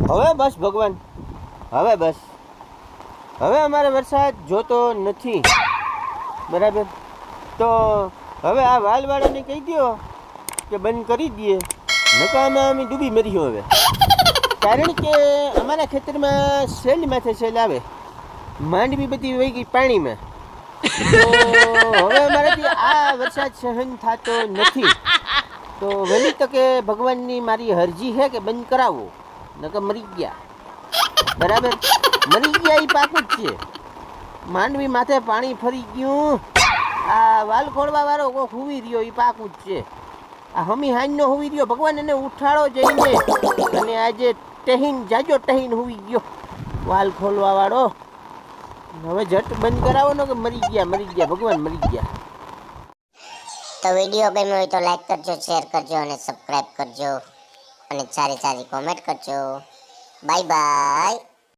હવે બસ ભગવાન, હવે બસ, હવે અમારે વરસાદ જોતો નથી. બરાબર, તો હવે આ વાલવાળાને કહી દો કે બંધ કરી દઈએ, નકામાં અમે ડૂબી મર્યો હવે. કારણ કે અમારા ખેતરમાં સેલ માથે સેલ આવે, માંડવી બધી વહી ગઈ પાણીમાં. તો હવે અમારાથી આ વરસાદ સહન થતો નથી. તો વહેલી તકે ભગવાનની મારી અરજી છે કે બંધ કરાવો, નકર મરી ગયા. બરાબર, મરી ગયા એ પાકું જ છે. માંડવી માથે પાણી ફરી ગયું, આ વાલ ખોળવા વાળો કોક હુવી રહ્યો એ પાકું જ છે. આ હમી હાંજનો હુવી રહ્યો, ભગવાન એને ઉઠાડો જઈને. અને આજે ટહીન જાજો ટહીન હુવી ગયો વાલ ખોલવા વાળો. હવે જટ બંધ કરાવો ને કે મરી ગયા ભગવાન, મરી ગયા. તો વિડીયો ગમ્યો હોય તો લાઈક કરજો, શેર કરજો અને સબસ્ક્રાઇબ કરજો અને સારી સારી કોમેન્ટ કરજો. Bye bye.